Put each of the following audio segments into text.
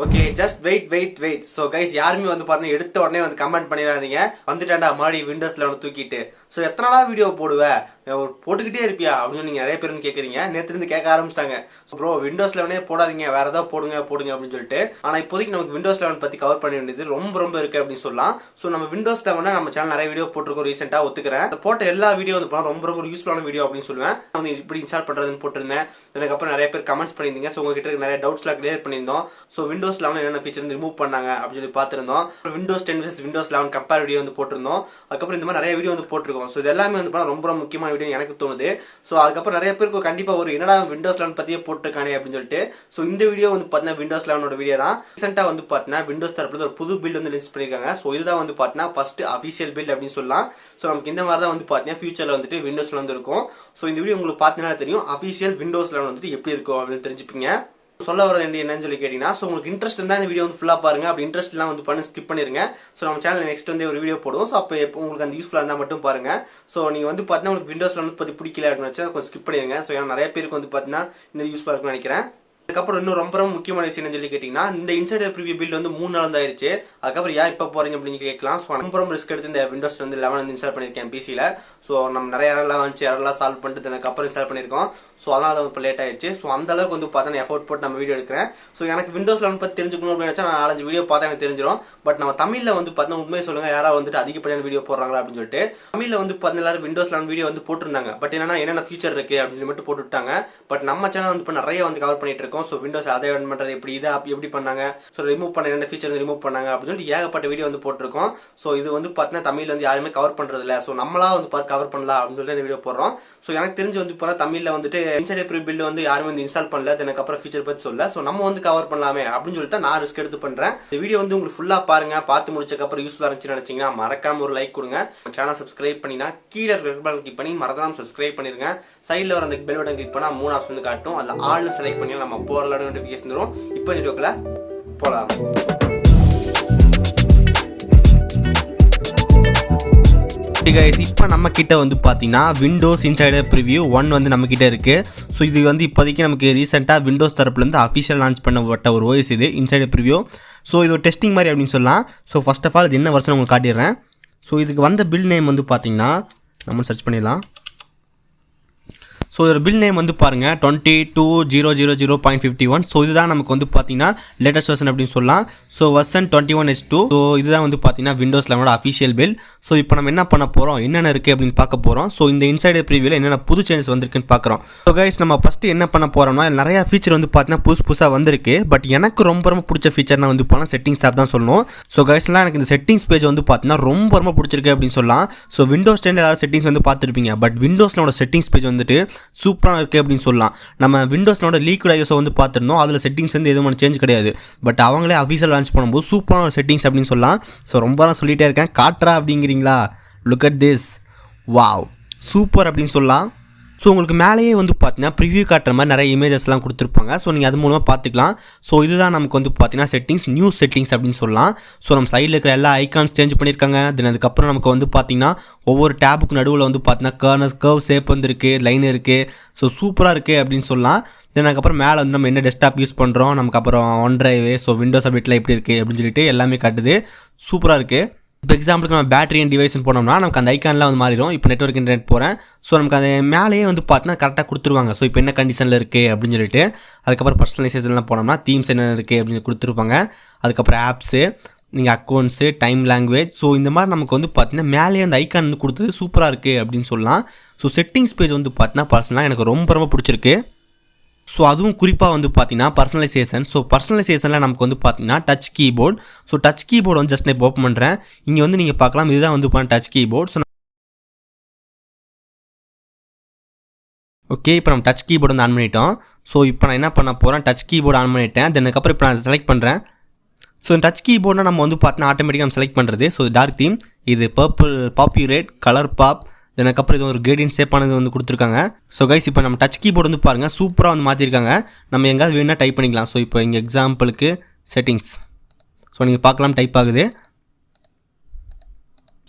Okay just wait so guys யாருமே வந்து பார்த்தீங்கன்னா எடுத்த உடனே வந்து கமெண்ட் பண்ணிடாதீங்க வந்துட்டாண்டா மாடி விண்டோஸ்ல வந்து தூக்கிட்டு ஸோ எத்தனை நாளா வீடியோ போடுவேன் போட்டுக்கிட்டே இருப்பியா அப்படின்னு நீங்கள் நிறைய பேர் வந்து கேட்குறீங்க நேற்று கேட்க ஆரம்பிச்சிட்டாங்க ப்ரோ விண்டோஸ் லெவனே போடாதீங்க வேற ஏதாவது போடுங்க அப்படின்னு சொல்லிட்டு ஆனால் இப்போதைக்கு நமக்கு விண்டோஸ் லெவன் பற்றி கவர் பண்ண வேண்டியது ரொம்ப இருக்கு அப்படின்னு சொல்லலாம். ஸோ நம்ம விண்டோஸ் லெவனை நம்ம சேனல் நிறைய வீடியோ போட்டிருக்கோம் ரீசெண்டாக ஒத்துக்கிறேன். போட்ட எல்லா வீடியோ வந்து ரொம்ப யூஸ்ஃபுல்லான வீடியோ அப்படின்னு சொல்லுவேன். நான் வந்து இப்படி இன்ஸ்டால் பண்ணுறதுன்னு போட்டிருந்தேன். அதுக்கப்புறம் நிறைய பேர் கமெண்ட்ஸ் பண்ணியிருந்தீங்க. ஸோ உங்ககிட்ட நிறைய டவுட்ஸ்லாம் கிளியர் பண்ணியிருந்தோம். ஸோ விண்டோஸ் லெவன் என்னென்ன ஃபீச்சர் வந்து ரிமூவ் பண்ணாங்க அப்படின்னு சொல்லி பார்த்துருந்தோம். Windows 10 vs Windows 11 compare video வந்து போட்டிருந்தோம். அதுக்கப்புறம் இந்த மாதிரி நிறைய வீடியோ வந்து போட்டிருக்கோம். ஸோ இது எல்லாமே வந்து ரொம்ப முக்கியமான வீடியோ எனக்கு தோணுது. ஸோ அதுக்கப்புறம் நிறைய பேருக்கு கண்டிப்பாக ஒரு என்னடா விண்டோஸ் 11 பற்றியே போட்டிருக்கானே அப்படின்னு சொல்லிட்டு ஸோ இந்த வீடியோ வந்து பார்த்தீங்கன்னா விண்டோஸ் 11 வீடியோ தான். ரீசெண்டாக வந்து பார்த்தீங்கன்னா விண்டோஸ் தரப்புல ஒரு புது பில்ட் வந்து ரிலீஸ் பண்ணியிருக்காங்க. ஸோ இதுதான் வந்து பார்த்தீங்கன்னா ஃபர்ஸ்ட் அஃபிஷியல் பில்ட் அப்படின்னு சொல்லலாம். ஸோ நமக்கு இந்த மாதிரி தான் வந்து பார்த்தீங்கன்னா ஃபியூச்சரில் வந்துட்டு விண்டோஸ்ல வந்து இருக்கும். ஸோ இந்த வீடியோ உங்களுக்கு பார்த்தீங்கன்னா தெரியும் அஃபிஷியல் விண்டோஸ் 11 வந்துட்டு எப்படி இருக்கும் அப்படின்னு தெரிஞ்சுப்பீங்க. சொல்ல வர வேண்டிய என்னன்னு சொல்லி கேட்டீங்கன்னா ஸோ உங்களுக்கு இன்ட்ரெஸ்ட் இருந்தால் இந்த வீடியோ வந்து ஃபுல்லாக பாருங்க. அப்படி இன்ட்ரெஸ்ட் எல்லாம் வந்து பண்ணி ஸ்கிப் பண்ணிருங்க. ஸோ நம்ம சேனல் நெக்ஸ்ட் வந்து ஒரு வீடியோ போடுவோம். ஸோ அப்போ உங்களுக்கு அந்த யூஸ்ஃபுல்லாக இருந்தால் மட்டும் பாருங்க. ஸோ நீங்கள் வந்து பார்த்தீங்கன்னா உங்களுக்கு விண்டோஸ்ல வந்து பற்றி பிடிக்கல அப்படின்னு வச்சா கொஞ்சம் ஸ்கிப் பண்ணிருங்க. ஸோ ஏன்னா நிறைய பேருக்கு வந்து பார்த்தீங்கன்னா இந்த யூஸ்ஃபுல்லாக இருக்குன்னு நினைக்கிறேன். அதுக்கப்புறம் இன்னும் ரொம்ப முக்கியமான விஷயம் சொல்லி கேட்டீங்கன்னா இந்த இன்சைடர் ப்ரிவியூ பில்ட் வந்து 3 நாள் தான் ஆயிருச்சு. அதுக்கப்புறம் ஏன் இப்போ போறீங்க அப்படின்னு கேட்கலாம். ஸோ ரொம்ப ரிஸ்க் எடுத்து இந்த விண்டோஸ் வந்து 11 வந்து இன்ஸ்டால் பண்ணியிருக்கேன் பிசியில். ஸோ நம்ம நிறைய எரர்லாம் வந்துச்சு, எரர்லாம் சால்வ் பண்ணிட்டு அதுக்கப்புறம் இன்ஸ்டால் பண்ணியிருக்கோம். ஸோ அதனால இப்போ லேட் ஆயிடுச்சு. ஸோ அந்த அளவுக்கு வந்து பார்த்தா எஃபோர்ட் போட்டு நம்ம வீடியோ எடுக்கிறேன். ஸோ எனக்கு விண்டோஸ் 11 பற்றி தெரிஞ்சுக்கணும் அப்படின்னு வச்சா நான் 4-5 வீடியோ பார்த்தா எனக்கு தெரிஞ்சிடும். பட் நம்ம தமிழில் வந்து பார்த்தீங்கன்னா உண்மையை சொல்லுங்க யாராவது வந்துட்டு அதிகப்படியான வீடியோ போடுறாங்களா அப்படின்னு சொல்லிட்டு தமிழில் வந்து பார்த்தீங்கன்னா எல்லாரும் விண்டோஸ் 11 வீடியோ வந்து போட்டிருந்தாங்க. பட் என்னென்ன ஃபீச்சர் இருக்கு அப்படின்னு மட்டும் போட்டுவிட்டாங்க. பட் நம்ம சேனல் வந்து இப்போ நிறைய வந்து கவர் பண்ணிட்டு இருக்கோம். ஸோ விண்டோஸ் அதை பண்றது எப்படி இதை எப்படி பண்ணாங்க, ஸோ ரிமூவ் பண்ண என்ன ஃபீச்சர் ரிமூவ் பண்ணாங்க அப்படின்னு சொல்லிட்டு ஏகப்பட்ட வீடியோ வந்து போட்டிருக்கோம். ஸோ இது வந்து பார்த்தீங்கன்னா தமிழ்ல வந்து யாருமே கவர் பண்றது இல்லை. ஸோ நம்மளா வந்து கவர் பண்ணலாம் அப்படின்னு சொல்லிட்டு இந்த வீடியோ போடுறோம். ஸோ எனக்கு தெரிஞ்சு வந்து இப்போ தமிழ்ல வந்துட்டு இன்சைடர் ப்ரிவியூ பில்ட் வந்து யாரும் வந்து இன்ஸ்டால் பண்ணல, அதுக்கப்புறம் ஃபீச்சர் பத்தி சொல்ல. ஸோ நம்ம வந்து கவர் பண்ணலாமே அப்படின்னு சொல்லிட்டு நான் ரிஸ்க் எடுத்து பண்றேன். இந்த வீடியோ வந்து உங்களுக்கு ஃபுல்லா பாருங்க. பார்த்து முடிச்சக்கப்புறம் யூஸ்ஃபுல்லா இருந்துச்சுன்னு நினைச்சீங்கன்னா மறக்காம ஒரு லைக் கொடுங்க. சேனல் சப்ஸ்கிரைப் பண்ணினா கீழே இருக்கிற பெல் கிளிக் பண்ணி மறக்காம சப்ஸ்கிரைப் பண்ணிருங்க. சைடில் வர அந்த பெல் பட்டன் கிளிக் பண்ணா 3 ஆப்ஷன் காட்டும். அதில் ஆல்னு செலக்ட் பண்ணி நம்ம போற நோட்டிஃபிகேஷன் வரும். இப்போ வீடியோக்குள்ள போலாம். இப்போ நம்ம கிட்ட வந்து பார்த்தீங்கன்னா விண்டோஸ் இன்சைடர் ப்ரிவியூ 1 வந்து நம்ம கிட்ட இருக்கு. ஸோ இது வந்து இப்போதைக்கு நமக்கு ரீசெண்டாக விண்டோஸ் தரப்புலேருந்து அஃபிஷியல் லான்ச் பண்ணப்பட்ட ஒரு ஓஎஸ் இது இன்சைடர் ப்ரிவியூ. ஸோ இது ஒரு டெஸ்டிங் மாதிரி அப்படின்னு சொல்லலாம். ஸோ ஃபர்ஸ்ட் ஆஃப் ஆல் இது என்ன வருஷம் உங்களுக்கு காட்டிடுறேன். ஸோ இதுக்கு வந்த பில் நேம் வந்து பார்த்தீங்கன்னா நம்ம சர்ச் பண்ணிடலாம். ஸோ இதோட பில் நேம் வந்து பாருங்கள் 22.000.51. ஸோ இதுதான் நமக்கு வந்து பார்த்தீங்கன்னா லேட்டஸ்ட் வெர்ஷன் அப்படின்னு சொல்லலாம். So version 21H2. ஸோ இதுதான் வந்து பார்த்தீங்கன்னா விண்டோஸ் 11 அஃபிஷியல் பில். ஸோ இப்போ நம்ம என்ன பண்ண போகிறோம், என்னென்ன இருக்குது அப்படின்னு பார்க்க போகிறோம். ஸோ இந்த இன்சைடர் ப்ரிவியூவில் என்னென்ன புது சேஞ்சஸ் வந்திருக்குன்னு பார்க்குறோம். ஸோ கைஸ் நம்ம ஃபஸ்ட்டு என்ன பண்ண போகிறோம்னா நிறைய ஃபீச்சர் வந்து பார்த்தீங்கன்னா புதுசாக வந்திருக்கு. பட் எனக்கு ரொம்ப பிடிச்ச ஃபீச்சர்னா வந்து போனால் செட்டிங்ஸ் ஆப் தான் சொல்லணும். ஸோ கைஸ்லாம் எனக்கு இந்த செட்டிங்ஸ் பேஜ் வந்து பார்த்தீங்கன்னா ரொம்ப பிடிச்சிருக்கு அப்படின்னு சொல்லலாம். ஸோ விண்டோஸ் 10 எல்லாரும் செட்டிங்ஸ் வந்து பார்த்துருப்பீங்க. பட் விண்டோஸ்லோட செட்டிங்ஸ் பேஜ் வந்துட்டு சூப்பராக இருக்குது அப்படின்னு சொல்லலாம். நம்ம விண்டோஸ்னோட லீக்ட் ஐஎஸ்ஓ வந்து பார்த்துருந்தோம். அதில் செட்டிங்ஸ் வந்து எதுவும் சேஞ்ச் கிடையாது. பட் அவங்களே அஃபீஷியல் லான்ச் பண்ணும்போது சூப்பரான ஒரு செட்டிங்ஸ் அப்படின்னு சொல்லலாம். ஸோ ரொம்ப நான் சொல்லிகிட்டே இருக்கேன், காட்டுறா அப்படிங்கிறீங்களா? Look at this, wow super அப்படின்னு சொல்லலாம். ஸோ உங்களுக்கு மேலேயே வந்து பார்த்தீங்கன்னா ப்ரிவியூ காட்டுற மாதிரி நிறைய இமேஜஸ்லாம் கொடுத்துருப்பாங்க. ஸோ நீங்கள் அது மூலமாக பார்த்துக்கலாம். ஸோ இதுதான் நமக்கு வந்து பார்த்தீங்கன்னா செட்டிங்ஸ், நியூ செட்டிங்ஸ் அப்படின்னு சொல்லலாம். ஸோ நம்ம சைடில் இருக்கிற எல்லா ஐக்கான்ஸ் சேஞ்ச் பண்ணியிருக்காங்க. தென் அதுக்கப்புறம் நமக்கு வந்து பார்த்தீங்கன்னா ஒவ்வொரு டேபுக்கு நடுவில் வந்து பார்த்தீங்கன்னா கர்வ் ஷேப் வந்து இருக்குது, லைன் இருக்குது. ஸோ சூப்பராக இருக்குது அப்படின்னு சொல்லலாம். தென் அதுக்கப்புறம் மேலே வந்து நம்ம என்ன டெஸ்க்டாப் யூஸ் பண்ணுறோம், நமக்கு அப்புறம் ஒன் ட்ரைவு, ஸோ விண்டோஸ் அப்டேட்டில் எப்படி இருக்குது அப்படின்னு சொல்லிட்டு எல்லாமே காட்டுது. சூப்பராக இருக்குது. இப்போ எக்ஸாம்பிளுக்கு நம்ம பேட்டரி அண்ட் டிவைஸ்னு போனோம்னா நமக்கு அந்த ஐக்கான்லாம் வந்து மாறிடும். இப்போ நெட்வொர்க் இன்டர்நெட் போகிறேன். ஸோ நமக்கு அது மேலேயே வந்து பார்த்தீங்கன்னா கரெக்டாக கொடுத்துருவாங்க. ஸோ இப்போ என்ன கண்டிஷனில் இருக்குது அப்படின்னு சொல்லிட்டு. அதுக்கப்புறம் பர்சனலைசேஷன்லாம் போனோம்னா தீம்ஸ் என்ன இருக்குது அப்படின்னு கொடுத்துருப்பாங்க. அதுக்கப்புறம் ஆப்ஸு, நீங்கள் அக்கௌண்ட்ஸு, டைம் லாங்குவேஜ். ஸோ இந்த மாதிரி நமக்கு வந்து பார்த்தீங்கன்னா மேலேயே அந்த ஐக்கான் வந்து கொடுத்தது சூப்பராக இருக்குது அப்படின்னு சொல்லலாம். ஸோ செட்டிங்ஸ் பேஜ் வந்து பார்த்தீங்கன்னா பர்சனலாக எனக்கு ரொம்ப பிடிச்சிருக்கு. ஸோ அதுவும் குறிப்பாக வந்து பார்த்தீங்கன்னா பர்சனலைசேஷன். ஸோ பர்சனலைசேஷனில் நமக்கு வந்து பார்த்தீங்கன்னா touch keyboard. So touch keyboard வந்து ஜஸ்ட் நான் இப்போ ஓப்பன் பண்ணுறேன். இங்கே வந்து நீங்கள் பார்க்கலாம், இதுதான் வந்து டச் கீபோர்டு. ஸோ ஓகே, இப்போ நம்ம டச் கீபோர்டு வந்து ஆன் பண்ணிட்டோம். ஸோ இப்போ நான் என்ன பண்ண போகிறேன், டச் கீபோர்டு ஆன் பண்ணிட்டேன். தென் அதுக்கப்புறம் இப்போ நான் செலக்ட் பண்ணுறேன். ஸோ டச் கீபோர்டில் நம்ம வந்து பார்த்தீங்கன்னா ஆட்டோமேட்டிக்காக நம்ம செலக்ட் பண்ணுறது. ஸோ டார்க் தீம், இது பர்பிள் பாப்யூரேட், கலர் பாப், அதுக்கப்புறம் இது ஒரு கிரேடியன்ட் ஷேப்பானது வந்து கொடுத்துருக்காங்க. ஸோ கைஸ் இப்போ நம்ம டச் கீபோர்டு வந்து பாருங்கள் சூப்பராக வந்து மாற்றிருக்காங்க. நம்ம எங்கேயாவது வேணும்னா டைப் பண்ணிக்கலாம். ஸோ இப்போ இங்கே எக்ஸாம்பிளுக்கு செட்டிங்ஸ், ஸோ நீங்கள் பார்க்கலாம் டைப் ஆகுது.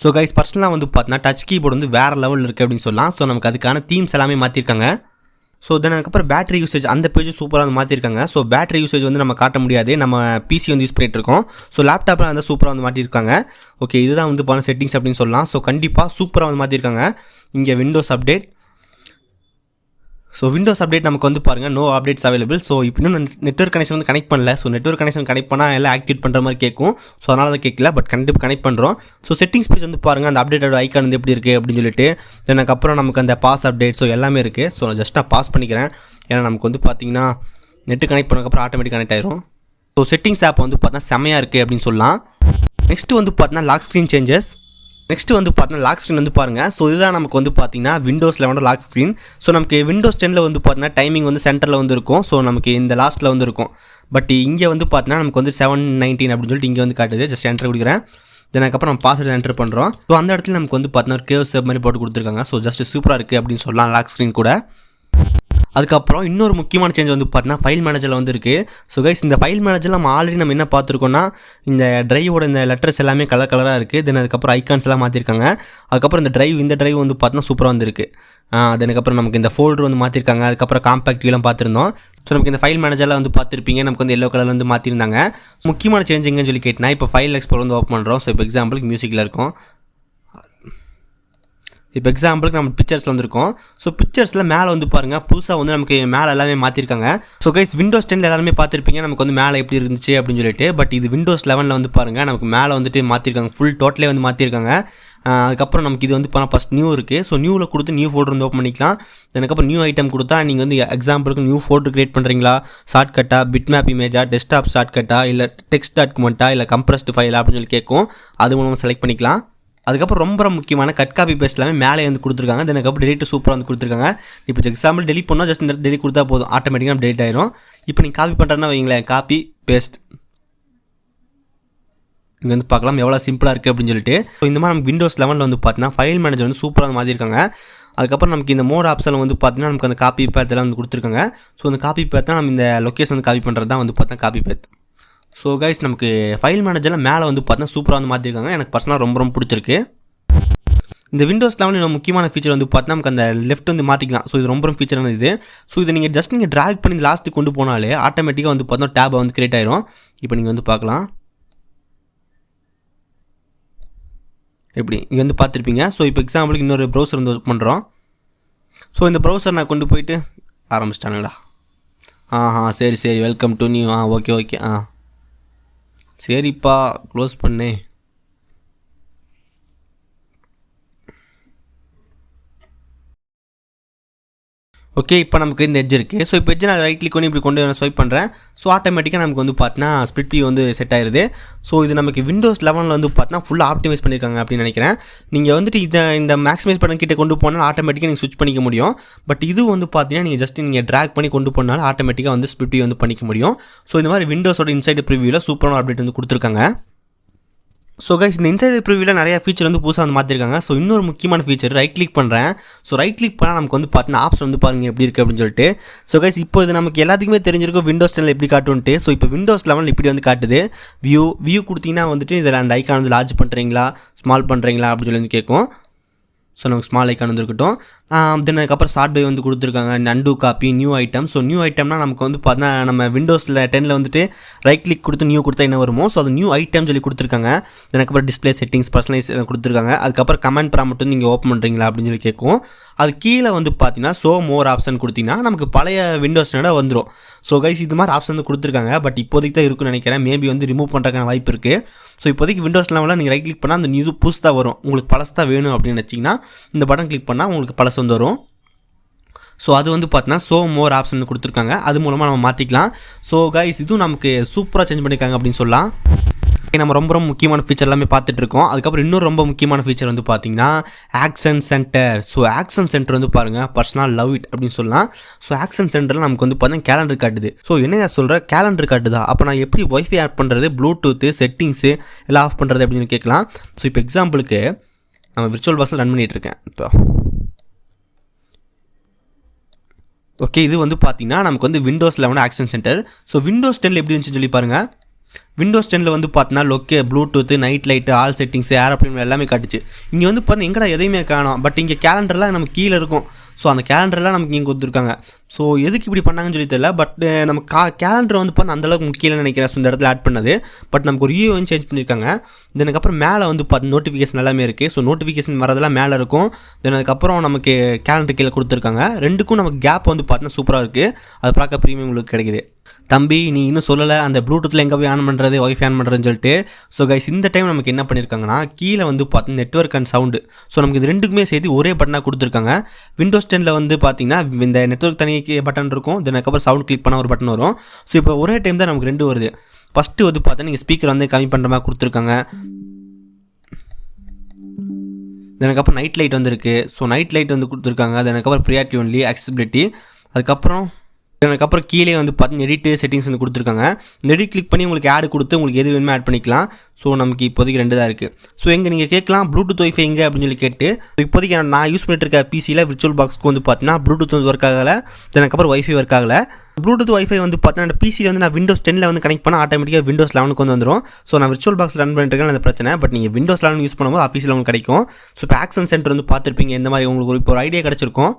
ஸோ கைஸ் பர்சனலாக வந்து பார்த்தீங்கன்னா டச் கீபோர்டு வந்து வேறு லெவலில் இருக்குது அப்படின்னு சொல்லலாம். ஸோ நமக்கு அதுக்கான தீம்ஸ் எல்லாமே மாற்றிருக்காங்க. ஸோ தென் அதுக்கப்புறம் பேட்டரி யூசேஜ் அந்த பேஜ் சூப்பராக வந்து மாற்றிருக்காங்க. ஸோ பேட்டரி யூசேஜ் வந்து நம்ம காட்ட முடியாது, நம்ம பிசி வந்து யூஸ் பண்ணிட்டு இருக்கோம். ஸோ லேப்டாப்பில் வந்து சூப்பராக வந்து மாற்றிருக்காங்க. ஓகே, இதுதான் வந்து பண்ண செட்டிங்ஸ் அப்படின்னு சொல்லலாம். ஸோ கண்டிப்பாக சூப்பராக வந்து மாற்றிருக்காங்க. இங்கே Windows update. So Windows update நமக்கு வந்து பாருங்கள் நோ அப்டேட்ஸ் அவைலபிள். ஸோ இப்போ இன்னும் நெட்வொர்க் கனெக்ஷன் வந்து கனெக்ட் பண்ணல. ஸோ நெட்வொர்க் கனெக்ஷன் கனெக்ட் பண்ணால் எல்லாம் ஆக்டிவேட் பண்ணுற மாதிரி கேட்கும். ஸோ அதனால தான் கேட்கல, பட் கண்டிப்பாக கனெக்ட் பண்ணுறோம். ஸோ செட்டிங்ஸ் பேஜ் வந்து பாருங்கள் அந்த அப்டேட்டோட ஐக்கான் வந்து எப்படி இருக்குது அப்படின்னு சொல்லிட்டு. அதுக்கப்புறம் நமக்கு அந்த பாஸ் அப்டேட் ஸோ எல்லாமே இருக்குது. ஸோ நான் ஜஸ்ட் நான் பாஸ் பண்ணிக்கிறேன், ஏன்னா நமக்கு வந்து பார்த்தீங்கன்னா நெட்டு கனெக்ட் பண்ணதுக்கப்புறம் ஆட்டோமேட்டிக் கனெக்ட் ஆயிரும். ஸோ செட்டிங்ஸ் ஆப் வந்து பார்த்தா செம்மையாக இருக்குது அப்படின்னு சொல்லலாம். நெக்ஸ்ட்டு வந்து பார்த்தீங்கன்னா லாக் ஸ்க்ரீன் சேஞ்சஸ். நெக்ஸ்ட்டு வந்து பார்த்தீங்கன்னா லாக் ஸ்க்ரீன் வந்து பாருங்கள். ஸோ இதுதான் நமக்கு வந்து பார்த்தீங்கன்னா விண்டோஸ் 11 லாக் ஸ்க்ரீன். ஸோ நமக்கு விண்டோஸ் 10 வந்து பார்த்தீங்கன்னா டைமிங் வந்து சென்டரில் வந்து இருக்கும். ஸோ நமக்கு இந்த லாஸ்ட்டில் வந்து இருக்கும். பட் இங்கே வந்து பார்த்தீங்கன்னா நமக்கு வந்து 7:19 அப்படின்னு சொல்லிட்டு இங்கே வந்து காட்டுது. ஜஸ்ட் என்டர் கொடுக்குறேன். தென் அதுக்கப்புறம் நம்ம பாஸ்வேர்டு என்டர் பண்ணுறோம். ஸோ அந்த இடத்துல நமக்கு வந்து பார்த்தீங்கன்னா ஒரு கேவ் சேவ் மாதிரி போட்டு கொடுத்துருக்காங்க. ஸோ ஜஸ்ட் சூப்பராக இருக்குது அப்படின்னு சொல்லலாம் லாக் ஸ்க்ரீன் கூட. அதுக்கப்புறம் இன்னொரு முக்கியமான சேஞ்ச் வந்து பார்த்தீங்கன்னா ஃபைல் மேனேஜரில் வந்து இருக்குது. ஸோ கைஸ் இந்த ஃபைல் மேனேஜரில் நம்ம ஆல்ரெடி நம்ம என்ன பார்த்துருக்கோம்னா இந்த ட்ரைவோட இந்த லெட்டர்ஸ் எல்லாமே கலராக இருக்குது. தென் அதுக்கப்புறம் ஐக்கான்ஸ் எல்லாம் மாற்றிருக்காங்க. அதுக்கப்புறம் இந்த ட்ரைவ் வந்து பார்த்தீங்கன்னா சூப்பராக வந்துருக்கு. அதுக்கப்புறம் நமக்கு இந்த ஃபோல்டர் வந்து மாற்றிருக்காங்க. அதுக்கப்புறம் காம்பேக்ட் வியூலாம் பார்த்துருந்தோம். ஸோ நமக்கு இந்த ஃபைல் மேனேஜரில் வந்து பார்த்துருப்பீங்க, நமக்கு வந்து எல்லோ கலர் வந்து மாற்றிருந்தாங்க. முக்கியமான சேஞ்ச் எங்கன்னு சொல்லி கேட்டினா இப்போ ஃபைல் எக்ஸ்ப்ளோரர் வந்து ஓப்பன் பண்ணுறோம். ஸோ இப்போ எக்ஸாம்பிளுக்கு மியூசிக்கில் இருக்கும். இப்போ எக்ஸாம்பிளுக்கு நம்ம பிக்சர்ஸில் வந்துருக்கோம். ஸோ பிக்சர்ஸில் மேலே வந்து பாருங்கள் புதுசாக வந்து நமக்கு மேலே எல்லாமே மாற்றிருக்காங்க. ஸோ கைஸ் விண்டோஸ் 10 எல்லாருமே பார்த்துருப்பீங்க நமக்கு வந்து மேலே எப்படி இருந்துச்சு அப்படின்னு சொல்லிட்டு. பட் இது விண்டோஸ் 11 வந்து பாருங்கள் நமக்கு மேலே வந்துட்டு மாற்றிருக்காங்க, ஃபுல் டோட்டலே வந்து மாற்றிருக்காங்க. அதுக்கப்புறம் நமக்கு இது வந்து இப்போ ஃபஸ்ட் நியூ இருக்குது. ஸோ நியூவில் கொடுத்து நியூ ஃபோல்டர் வந்து ஓப்பன் பண்ணிக்கலாம். அதுக்கப்புறம் நியூ ஐட்டம் கொடுத்தா நீங்கள் வந்து எக்ஸாம்பிளுக்கு நியூ ஃபோல்டர் கிரியேட் பண்ணுறீங்களா, ஷார்ட்கட்டா, பிட் மேப் இமேஜா, டெஸ்க்டாப் ஷார்ட்கட்டா, இல்லை டெக்ஸ்ட் டாக்குமெண்ட்டா, இல்லை கம்ப்ரஸ்டு ஃபைல் அப்படின்னு சொல்லி கேட்கும். அது மூலமாக செலக்ட் பண்ணிக்கலாம். அதுக்கப்புறம் ரொம்ப முக்கியமான கட் காப்பி பேஸ்ட் எல்லாமே மேலே வந்து கொடுத்துருக்காங்க. அதுக்கப்புறம் டெலிட் சூப்பராக வந்து கொடுத்துருக்காங்க. இப்போ எக்ஸாம்பிள் டெலிட் பண்ணால் ஜஸ்ட் இந்த டெலிட் கொடுத்தா போதும், ஆட்டோமேட்டிக்காக டெலிட் ஆயிரும். இப்போ நீங்கள் காப்பி பண்ணுறதுனா வைங்களேன், காப்பி பேஸ்ட் இங்கே வந்து பார்க்கலாம் எவ்வளோ சிம்பிளாக இருக்குது அப்படின்னு சொல்லிட்டு. ஸோ இந்த மாதிரி நமக்கு விண்டோஸ் 11 வந்து பார்த்தீங்கன்னா ஃபைல் மேனேஜர் வந்து சூப்பராக வந்து மாற்றிருக்காங்க. அதுக்கப்புறம் நமக்கு இந்த மோர் ஆப்ஷனில் வந்து பார்த்தீங்கன்னா நமக்கு அந்த காப்பி பேத் எல்லாம் வந்து கொடுத்துருக்காங்க. ஸோ அந்த காப்பி பேத் தான் நம்ம இந்த லொக்கேஷன் வந்து காப்பி பண்ணுறது தான் வந்து பார்த்தா காப்பி பேத். ஸோ கைஸ் நமக்கு ஃபைல் மேனேஜரில் மேலே வந்து பார்த்தீங்கன்னா சூப்பராக வந்து மாற்றிருக்காங்க. எனக்கு பர்சனலாக ரொம்ப பிடிச்சிருக்கு. இந்த விண்டோஸ் 11 இன்னும் முக்கியமான ஃபீச்சர் வந்து பார்த்தா நமக்கு அந்த லெஃப்ட் வந்து மாற்றிக்கலாம். ஸோ இது ரொம்ப ஃபீச்சரான இது. ஸோ இதை நீங்கள் ட்ராக் பண்ணி லாஸ்ட்டுக்கு கொண்டு போனாலே ஆட்டோமேட்டிக்காக வந்து பார்த்தோன்னா டேப் வந்து கிரியேட் ஆயிரும். இப்போ நீங்கள் வந்து பார்க்கலாம் எப்படி இங்கே வந்து பார்த்துருப்பீங்க. ஸோ இப்போ எக்ஸாம்பிளுக்கு இன்னொரு ப்ரௌசர் வந்து ஒர்க் பண்ணுறோம். ஸோ இந்த ப்ரௌசர் நான் கொண்டு போயிட்டு ஆரம்பிச்சிட்டானுங்களா? சரி வெல்கம் டு நியூ. ஓகே சரிப்பா க்ளோஸ் பண்ணு. ஓகே, இப்போ நமக்கு இந்த எட்ஜ் இருக்குது. ஸோ இப்போ எட்ஜ் நான் ரைட் கிளிக் பண்ணி இப்படி கொண்டு ஸ்வைப் பண்ணுறேன். ஸோ ஆட்டோமேட்டிக்காக நமக்கு வந்து பார்த்தீங்கன்னா ஸ்ப்ளிட் வியூ வந்து செட் ஆயிடுது. ஸோ இது நமக்கு விண்டோஸ் 11 வந்து பார்த்தீங்கன்னா ஃபுல்லாக ஆப்டிமைஸ் பண்ணியிருக்காங்க அப்படின்னு நினைக்கிறேன். நீங்கள் வந்துட்டு இந்த மேக்ஸிமைஸ் பண்ண கிட்ட கொண்டு போனால் ஆட்டோமேட்டிக்காக நீங்கள் ஸ்விட்ச் பண்ணிக்க முடியும். பட் இது வந்து பார்த்தீங்கன்னா நீங்கள் ட்ராக் பண்ணி கொண்டு போனாலும் ஆட்டோமேட்டிக்காக வந்து ஸ்ப்ளிட் வியூ வந்து பண்ணிக்க முடியும். ஸோ இந்த மாதிரி விண்டோஸோட இன்சைடு ப்ரிவியூவில் சூப்பரான அப்டேட் வந்து கொடுத்துருக்காங்க. ஸோ கைஸ் இந்த இன்சைடு ப்ரிவியூவில் நிறைய ஃபீச்சர் வந்து புதுசாக வந்து மாற்றிருக்காங்க. ஸோ இன்னொரு முக்கியமான ஃபீச்சர் ரைட் கிளிக் பண்ணுறேன். ஸோ ரைட் கிளிக் பண்ணால் நமக்கு வந்து பார்த்தீங்கன்னா ஆப்ஷன் வந்து பாருங்கள் எப்படி இருக்குது அப்படின்னு சொல்லிட்டு. ஸோ கைஸ் இப்போ இது நமக்கு எல்லாத்துக்குமே தெரிஞ்சிருக்கும் விண்டோஸ் 10 எப்படி காட்டுன்ட்டு. ஸோ இப்போ விண்டோஸ் 11 இப்படி வந்து காட்டுது. வியூ கொடுத்தீங்கன்னா வந்துட்டு இதில் அந்த ஐக்கான் வந்து லார்ஜ் பண்ணுறீங்களா ஸ்மால் பண்ணுறீங்களா அப்படின்னு சொல்லி வந்து கேட்கும். ஸோ நமக்கு ஸ்மால் ஐக்கான் வந்துருக்கட்டும். தென் அதுக்கப்புறம் ஷார்ட் பை வந்து கொடுத்துருக்காங்க, அன்டூ காப்பி, நியூ ஐட்டம். ஸோ நியூ ஐட்டம்னா நமக்கு வந்து பார்த்தீங்கன்னா நம்ம விண்டோஸில் 10 வந்துட்டு ரைட் கிளிக் கொடுத்து நியூ கொடுத்தா என்ன வருமோ ஸோ அது நியூ ஐட்டம் சொல்லி கொடுத்துருக்காங்க. அதுக்கப்புறம் டிஸ்பிளே செட்டிங்ஸ் பர்சனலைஸ் கொடுத்துருக்காங்க. அதுக்கப்புறம் கமெண்ட் ப்ராம்ப்ட் வந்து நீங்கள் ஓப்பன் பண்ணுறீங்களா அப்படின்னு சொல்லி கேட்கும். அது கீழே வந்து பார்த்தீங்கன்னா ஷோ மோர் ஆப்ஷன் கொடுத்தீங்கன்னா நமக்கு பழைய விண்டோஸ்னோட வந்துடும். ஸோ கைஸ் இது மாதிரி ஆப்ஷன் வந்து கொடுத்துருக்காங்க. பட் இப்போதைக்கு தான் இருக்குன்னு நினைக்கிறேன். மேபி வந்து ரிமூவ் பண்ணுறதுக்கான வாய்ப்பு இருக்குது. ஸோ இப்போதைக்கு விண்டோஸ் 11 நீங்கள் ரைட் கிளிக் பண்ணால் அந்த நியூ புதுசு தான் வரும். உங்களுக்கு பழசு தான் வேணும் அப்படின்னு வச்சிங்கன்னா இந்த பட்டன் கிளிக் பண்ணால் உங்களுக்கு பழசு வந்து வரும். ஸோ அது வந்து பார்த்தீங்கன்னா ஷோ மோர் ஆப்ஷன் கொடுத்துருக்காங்க. அது மூலமாக நம்ம மாற்றிக்கலாம். ஸோ கைஸ் இதுவும் நமக்கு சூப்பராக சேஞ்ச் பண்ணியிருக்காங்க அப்படின்னு சொல்லலாம். நம்ம ரொம்ப முக்கியமான ஃபீச்சர் எல்லாமே பார்த்துட்டு இருக்கோம். அதுக்கப்புறம் இன்னொரு ரொம்ப முக்கியமான ஃபீச்சர் வந்து பார்த்தீங்கன்னா action centre. So action centre வந்து பாருங்கள் பர்சனல் லவ் இட் அப்படின்னு சொல்லலாம். ஸோ ஆக்ஷன் சென்டரில் நமக்கு வந்து பார்த்தீங்கன்னா கேலண்டர் காட்டுது. ஸோ என்ன சொல்கிற கேலண்டர் காட்டுதா? அப்போ நான் எப்படி ஒய்ஃபை ஆட் பண்ணுறது, ப்ளூடூத்து செட்டிங்ஸு எல்லாம் ஆஃப் பண்ணுறது அப்படின்னு கேட்கலாம். ஸோ இப்போ எக்ஸாம்பிளுக்கு நம்ம விர்ச்சுவல் பாக்ஸில் ரன் பண்ணிகிட்டு இருக்கேன். இப்போ ஓகே இது வந்து பார்த்தீங்கன்னா நமக்கு வந்து Windows 11 action centre. So Windows 10 எப்படி இருந்துச்சுன்னு சொல்லி பாருங்கள். விண்டோஸ் 10ல் வந்து பார்த்தீங்கன்னா Bluetooth, night light, all settings, aeroplane எல்லாமே காட்டுச்சு. இங்கே வந்து பார்த்தீங்கன்னா எங்கடா எதையுமே காணோம். பட் இங்கே கேலண்டர்லாம் நமக்கு கீழே இருக்கும். ஸோ அந்த கேலண்டர்லாம் நமக்கு இங்கே கொடுத்துருக்காங்க. ஸோ எதுக்கு இப்படி பண்ணாங்கன்னு சொல்லி தெரியல. பட் நம்ம கேலண்டர் வந்து பார்த்தா அந்தளவுக்கு முக்கியம் நினைக்கிறேன். ஸோ இந்த இடத்துல ஆட் பண்ணது. பட் நமக்கு ஒரு வந்து சேஞ்ச் பண்ணியிருக்காங்க. தென் அதுக்கப்புறம் மேலே வந்து பார்த்து நோட்டிஃபிகேஷன் எல்லாமே இருக்குது. ஸோ நோட்டிஃபிகேஷன் வரதெல்லாம் மேலே இருக்கும். தென் அதுக்கப்புறம் நமக்கு கேலண்டர் கீழே கொடுத்துருக்காங்க. ரெண்டுக்கும் நமக்கு கேப் வந்து பார்த்தீங்கன்னா சூப்பராக இருக்குது. அது பார்க்க ப்ரீமியம் உங்களுக்கு கிடைக்குது. தம்பி நீ இன்னும் சொல்லலை அந்த ப்ளூடூத்தில் எங்கே போய் ஆன் பண்ணுறது, ஒய்ஃபை ஆன் பண்ணுறதுன்னு சொல்லிட்டு. ஸோ கைஸ் இந்த டைம் நமக்கு என்ன பண்ணியிருக்காங்கன்னா கீழே வந்து பார்த்து நெட்வொர்க் அண்ட் சவுண்டு. ஸோ நமக்கு இது ரெண்டுக்குமே சேர்த்து ஒரே பட்டனாக கொடுத்துருக்காங்க. விண்டோஸ் 10ல் வந்து பார்த்தீங்கன்னா இந்த நெட்வொர்க் தனி பட்டன் இருக்கும். தென் அதுக்கப்புறம் சவுண்ட் கிளிக் பண்ண ஒரு பட்டன் வரும். ஸோ இப்போ ஒரே டைம் தான் நமக்கு ரெண்டு வருது. ஃபஸ்ட்டு வந்து பார்த்தா நீங்கள் ஸ்பீக்கர் வந்து கம்மி பண்ணுற மாதிரி கொடுத்துருக்காங்க. அதுக்கப்புறம் நைட் லைட் வந்துருக்கு. ஸோ நைட் லைட் வந்து கொடுத்துருக்காங்க. அதுக்கப்புறம் ப்ரியாரிட்டி ஒன்லி, அக்சசிபிலிட்டி. அதுக்கப்புறம் கீழே வந்து பார்த்தீங்கன்னா எடிட் செட்டிங்ஸ் வந்து கொடுத்துருக்காங்க. இந்த எடிட் கிளிக் பண்ணி உங்களுக்கு ஆட் கொடுத்து உங்களுக்கு எது வேணுமோ ஆட் பண்ணிக்கலாம். ஸோ நமக்கு இப்போதைக்கு 2 தான் இருக்குது. ஸோ எங்கே நீங்கள் கேட்கலாம் ப்ளூடூத் ஒய்ஃபை எங்கே அப்படின்னு சொல்லி கேட்டு, இப்போதைக்கு நான் யூஸ் பண்ணிட்டு இருக்க பிசியில் விர்ச்சுவல் பாக்ஸ்க்கு வந்து பார்த்தீங்கன்னா ப்ளூடூத் வந்து ஒர்க் ஆகலை. அதுக்கப்புறம் ஒய்ஃபை ஒர்க் ஆகலை. ப்ளூடூத் ஒய்ஃபை வந்து பார்த்தீங்கன்னா பிசியில் வந்து நான் விண்டோஸ் 10ல் வந்து கனெக்ட் பண்ணால் ஆட்டோமேட்டிக்காக விண்டோஸ் 11க்கு வந்து வந்துடும். ஸோ நான் விர்ச்சுவல் பாக்ஸ் ரன் பண்ணிட்டு இருக்கேன் அந்த பிரச்சனை. பட் நீங்கள் விண்டோஸ் 11 யூஸ் பண்ணும்போது ஆஃபீஸில் உங்களுக்கு கிடைக்கும். ஸோ இப்போ ஆக்ஷன் சென்டர் வந்து பார்த்துருப்பீங்க. இந்த மாதிரி உங்களுக்கு இப்போ ஒரு ஐடியா கிடச்சிருக்கும்.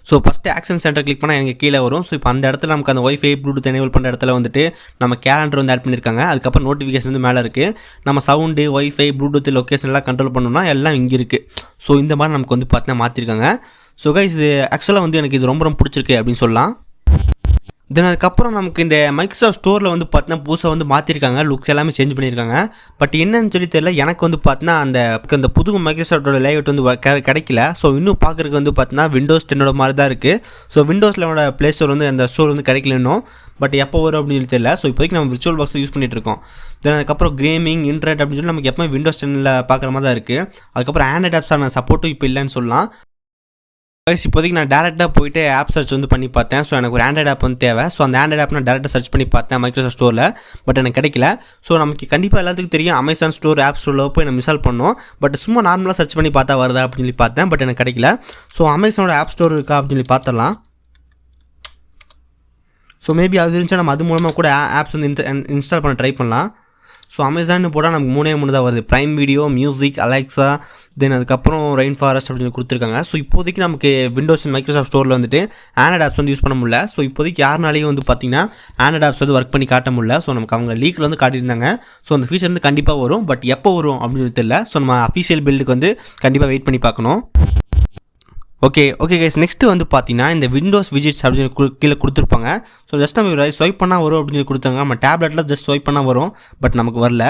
So first action centre click பண்ணால் எனக்கு கீழே வரும். ஸோ இப்போ அந்த இடத்துல நமக்கு அந்த ஒய்ஃபை ப்ளூடூத் எனேபிள் பண்ணுற இடத்துல வந்துட்டு நம்ம கேலண்டர் வந்து ஆட் பண்ணியிருக்காங்க. அதுக்கப்புறம் நோட்டிஃபிகேஷன் வந்து மேலே இருக்குது. நம்ம சவுண்டு, ஒய்ஃபை, ப்ளூடூத், லொக்கேஷன் எல்லாம் கண்ட்ரோல் பண்ணணும்னா எல்லாம் இங்கே இருக்குது. ஸோ இந்த மாதிரி நமக்கு வந்து பார்த்தீங்கன்னா மாற்றிருக்காங்க. ஸோ கைஸ் இது ஆக்சுவலாக வந்து எனக்கு இது ரொம்ப பிடிச்சிருக்கு அப்படின்னு சொல்லலாம். தென் அதுக்கப்புறம் நமக்கு இந்த மைக்ரோசாஃப்ட் ஸ்டோரில் வந்து பார்த்தீங்கன்னா புதுசாக வந்து மாற்றிருக்காங்க. லுக்ஸ் எல்லாமே சேஞ்ச் பண்ணியிருக்காங்க. பட் என்னன்னு சொல்லி தெரியல. எனக்கு வந்து பார்த்தீங்கன்னா அந்த புது மைக்ரோசாஃப்டோட லேஅவுட் வந்து கிடைக்கல. ஸோ இன்னும் பார்க்குறதுக்கு வந்து பார்த்தீங்கன்னா விண்டோஸ் 10 மாதிரி தான் இருக்குது. ஸோ விண்டோஸ் 11 ப்ளே ஸ்டோர் வந்து அந்த ஸ்டோர் வந்து கிடைக்கல இன்னும். பட் எப்போ வரும் அப்படின்னு சொல்லி தெரியல. ஸோ இப்போதைக்கு நம்ம விர்ச்சுவல் பாக்ஸ் யூஸ் பண்ணிட்டு இருக்கோம். தென் அதுக்கப்புறம் கேமிங், இன்டர்நெட் அப்படின்னு சொல்லி நமக்கு எப்போ விண்டோஸ் 10ல் பார்க்குற மாதிரி தான் இருக்குது. அதுக்கப்புறம் ஆண்ட்ராய்ட் ஆப்ஸான சப்போர்ட்டும் இப்போ இல்லைன்னு சொல்லலாம். இப்போதைக்கு நான் டேரெக்டாக போய்ட்டு ஆப் சர்ச் வந்து பண்ணி பார்த்தேன். ஸோ எனக்கு ஒரு ஆண்ட்ராய்ட் ஆப் வந்து தேவை. ஸோ அந்த ஆண்ட்ராய்ட் ஆப் நான் டேரெக்டாக சர்ச் பண்ணி பார்த்தேன் மைக்ரோசாஃப்ட் ஸ்டோரில். பட் எனக்கு கிடைக்கல. ஸோ நமக்கு கண்டிப்பாக எல்லாத்துக்கும் தெரியும் அமேசான் ஸ்டோர், ஆப் ஸ்டோரில் போய் நம்ம இன்ஸ்டால் பண்ணோம். பட் சும்மா நார்மலாக சர்ச் பண்ணி பார்த்தா வருதா அப்படின்னு சொல்லி பார்த்தேன். பட் எனக்கு கிடைக்கல. ஸோ அமேசானோட ஆப் ஸ்டோர் இருக்கா அப்படின்னு சொல்லி பார்த்தலாம். ஸோ மேபி அது இருந்துச்சுன்னா நம்ம அது மூலமாக கூட ஆப்ஸ் வந்து இன்ஸ்டால் பண்ண ட்ரை பண்ணலாம். ஸோ அமேசான்னு போட்டால் நமக்கு 3 தான் வருது. ப்ரைம் வீடியோ, மியூசிக், அலெக்ஸா, தென் அதுக்கப்புறம் ரெயின் ஃபாரஸ்ட் அப்படின்னு கொடுத்துருக்காங்க. ஸோ இப்போதைக்கு நமக்கு விண்டோஸ் மைக்ரோசாஃப்ட் ஸ்டோரில் வந்துட்டு ஆண்ட்ராய்ட் ஆப்ஸ் வந்து யூஸ் பண்ண முடியல. ஸோ இப்போதைக்கு யாருனாலையும் வந்து பார்த்திங்கன்னா ஆண்ட்ராய்ட் ஆப்ஸ் வந்து ஒர்க் பண்ணி காட்ட முடியல. ஸோ நமக்கு அவங்க லீக்கில் வந்து காட்டியிருந்தாங்க. ஸோ அந்த ஃபீச்சர் வந்து கண்டிப்பாக வரும். பட் எப்போ வரும் அப்படின்னு தெரியல. ஸோ நம்ம அஃபிஷியல் பில்டுக்கு வந்து கண்டிப்பாக வெயிட் பண்ணி பார்க்கணும். ஓகே கைஸ், நெக்ஸ்ட்டு வந்து பார்த்தீங்கன்னா இந்த விண்டோஸ் விஜிட்ஸ் அப்படின்னு கீழே கொடுத்துருப்பாங்க. ஸோ ஜஸ்ட் நம்ம ஸ்வைப் பண்ணால் வரும் அப்படின்னு கொடுத்தாங்க. நம்ம டேப்லெட்டில் ஜஸ்ட் ஸ்வைப் பண்ணால் வரும். பட் நமக்கு வரல.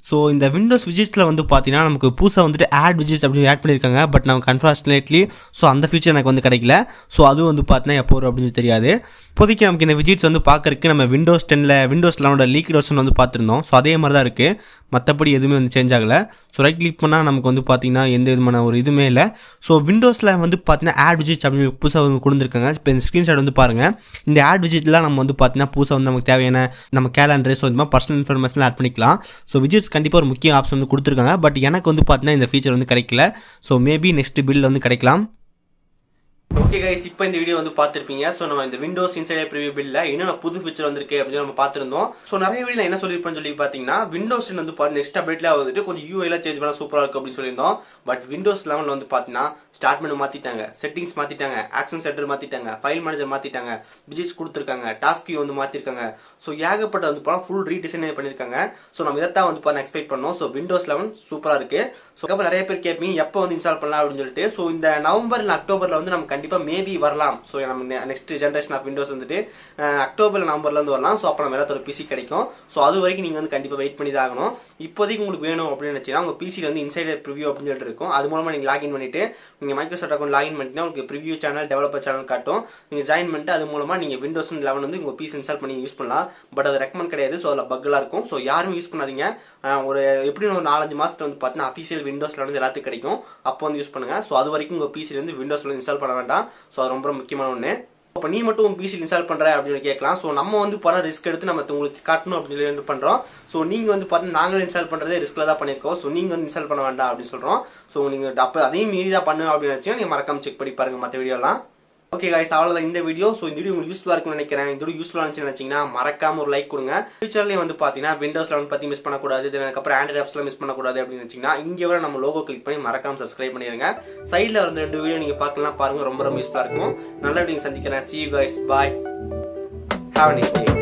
ஸோ இந்த விண்டோஸ் விஜிட்ஸில் வந்து பார்த்தீங்கன்னா நமக்கு புதுசாக வந்துட்டு ஆட் விஜிட்ஸ் அப்படின்னு ஆட் பண்ணியிருக்காங்க. பட் நமக்கு அன்ஃபார்ச்சுனேட்லி ஸோ அந்த ஃபீச்சர் எனக்கு வந்து கிடைக்கல. ஸோ அதுவும் வந்து பார்த்தீங்கன்னா எப்போ வரும் அப்படின்னு தெரியாது. இப்போதைக்கு நமக்கு இந்த விஜிட்ஸ் வந்து பார்க்கறதுக்கு நம்ம விண்டோஸ் 10ல் விண்டோஸ் 11 லீக்ட் வெர்ஷன் வந்து பார்த்துருந்தோம். ஸோ அதே மாதிரி தான் இருக்குது. மற்றபடி எதுவுமே வந்து சேஞ்ச் ஆகலை. ஸோ ரைட் கிளிக் பண்ணால் நமக்கு வந்து பார்த்திங்கன்னா எந்த விதமான ஒரு இதுவுமே இல்லை. ஸோ விண்டோஸில் வந்து பார்த்தீங்கன்னா ஆட் விஜிட்ஸ் அப்படின்னு புதுசாக வந்து கொடுத்துருக்காங்க. இப்போ இந்த ஸ்க்ரீன்ஷாட் வந்து பாருங்கள். இந்த ஆட் விஜிட்லாம் நம்ம வந்து பார்த்தீங்கன்னா புதுசாக வந்து நமக்கு தேவையான நம்ம கேலண்டர், ஸோ இந்த மாதிரி பர்சனல் இன்ஃபர்மேஷன் ஆட் பண்ணிக்கலாம். ஸோ விஜிட்ஸ் கண்டிப்பாக ஒரு முக்கிய ஆப்ஷன் வந்து கொடுத்துருக்காங்க. பட் எனக்கு வந்து பார்த்தீங்கன்னா இந்த ஃபீச்சர் வந்து கிடைக்கல. ஸோ மேபி நெக்ஸ்ட் பில் வந்து கிடைக்கலாம். ஓகே கைஸ், இப்போ இந்த வீடியோ வந்து பார்த்துருப்பீங்க. ஸோ நம்ம இந்த விண்டோஸ் இன்சைட் ப்ரிவியூ பில்ல என்னென்ன புது ஃபீச்சர் வந்திருக்கு அப்படின்னு நம்ம பார்த்துருந்தோம். ஸோ நிறைய வீடியோ என்ன சொல்லியிருப்பேன்னு சொல்லி பார்த்தீங்கன்னா விண்டோஸ் வந்து நெக்ஸ்ட் அப்டேட்ல வந்துட்டு கொஞ்சம் யூஐலாம் சேஞ்ச் பண்ணால் சூப்பராக இருக்கும் அப்படின்னு சொல்லியிருந்தோம். பட் விண்டோஸ் 11 வந்து பார்த்தீங்கன்னா ஸ்டார்ட் மெனு மாற்றிட்டாங்க, செட்டிங்ஸ் மாற்றிட்டாங்க, ஆக்ஷன் சென்டர் மாற்றிட்டாங்க, ஃபைல் மேனேஜர் மாற்றிட்டாங்க, விஜிட்ஸ் கொடுத்துருக்காங்க, டாஸ்க் வியூ வந்து மாற்றிருக்காங்க. ஸோ ஏகப்பட்ட வந்து பார்த்தா ஃபுல் ரீடிசைன் பண்ணியிருக்காங்க. ஸோ நம்ம இதைத்தான் வந்து பார்த்தா எக்ஸ்பெக்ட் பண்ணோம். ஸோ விண்டோஸ் 11 சூப்பராக இருக்குது. ஸோ அதுக்கப்புறம் நிறைய பேர் கேட்பீங்க எப்போ வந்து இன்ஸ்டால் பண்ணலாம் அப்படின்னு சொல்லிட்டு. ஸோ இந்த நவம்பர் இல்லை அக்டோபரில் வந்து நம்ம கண்டிப்பாக மேபி வரலாம். ஸோ நம்ம நெக்ஸ்ட் ஜென்ரேஷன் ஆஃப் விண்டோஸ் வந்துட்டு அக்டோபர் நவம்பர்லேருந்து வரலாம். ஸோ அப்போ நம்ம எல்லாத்தோட பிசி கிடைக்கும். ஸோ அது வரைக்கும் நீங்கள் வந்து கண்டிப்பாக வெயிட் பண்ணி தான் ஆகணும். இப்போதைக்கு உங்களுக்கு வேணும் அப்படின்னு நினச்சிங்கன்னா உங்கள் பிசியில் வந்து இன்சைடர் ப்ரிவியூ அப்படின்னு சொல்லிட்டு இருக்கும். அது மூலமாக நீங்கள் லாகின் பண்ணிட்டு நீங்கள் மைக்ரோசாஃப்ட் அக்கௌண்ட் லாகின் பண்ணிட்டீங்கன்னா உங்களுக்கு ப்ரிவியூ சேனல், டெவலப்பர் சேனல் காட்டும். நீங்கள் ஜாயின் பண்ணிட்டு அது மூலமாக நீங்கள் விண்டோஸ் 11 வந்து உங்கள் பிசி இன்ஸ்டால் பண்ணி யூஸ் பண்ணலாம். பட் அது ரெக்கமெண்ட் கிடையாது. ஸோ அதில் பக்கெலாம் இருக்கும். ஸோ யாருமே யூஸ் பண்ணாதீங்க. ஒரு எப்படின்னு ஒரு 4-5 மாதத்துல வந்து பார்த்தீங்கன்னா அஃபிஷியல் விண்டோஸ்ல வந்து எல்லாத்துக்கும் கிடைக்கும். அப்போ வந்து யூஸ் பண்ணுங்க. ஸோ அது வரைக்கும் உங்கள் பிசியில் வந்து விண்டோஸ்ல இன்ஸ்டால் பண்ண வேண்டாம். ஸோ அது ரொம்ப முக்கியமான ஒன்று. இப்போ நீ மட்டும் உங்கள் பிசியில் இன்ஸ்டால் பண்ணுற அப்படின்னு கேட்கலாம். ஸோ நம்ம வந்து பணம் ரிஸ்க் எடுத்து நம்ம உங்களுக்கு காட்டணும் அப்படின்னு சொல்லி பண்ணுறோம். ஸோ நீங்கள் வந்து பார்த்தீங்கன்னா நாங்களும் இன்ஸ்டால் பண்ணுறதே ரிஸ்கில் தான் பண்ணியிருக்கோம். ஸோ நீங்கள் வந்து இன்ஸ்டால் பண்ண வேண்டாம் அப்படின்னு சொல்கிறோம். ஸோ நீங்கள் அப்போ அதையும் மீறி தான் பண்ணு அப்படின்னு நினச்சிங்கன்னா நீங்கள் மறக்காம செக் பண்ணி பாருங்கள் மற்ற வீடியோலாம். ஓகே கைஸ், அவ்வளோதான் இந்த வீடியோ. ஸோ இந்த வீடியோ உங்களுக்கு யூஸ்ஃபுல்லாக இருக்கும்னு நினைக்கிறேன். இந்த வீடியோ யூஸ்ஃபுல்லாக நினச்சிங்கன்னா மறக்காம ஒரு லைக் கொடுங்க. ஃபியூச்சர்லேயும் வந்து பார்த்தீங்கன்னா விண்டோஸ் 11 பற்றி மிஸ் பண்ணக்கூடாது, அதுக்கப்புறம் ஆண்ட்ராய்ட் ஆப்ஸ்லாம் மிஸ் பண்ணக்கூடாது அப்படின்னு நினச்சிங்கன்னா இங்கே வர நம்ம லோகோ கிளிக் பண்ணி மறக்காம சப்ஸ்கிரைப் பண்ணிடுங்க. சைடில் வந்து 2 வீடியோ நீங்கள் பார்க்கலாம், பாருங்கள், ரொம்ப ரொம்ப யூஸ்ஃபுல்லாக இருக்கும். நல்ல வீடியோ சந்திக்கிறேன். See you guys, bye, have a nice day.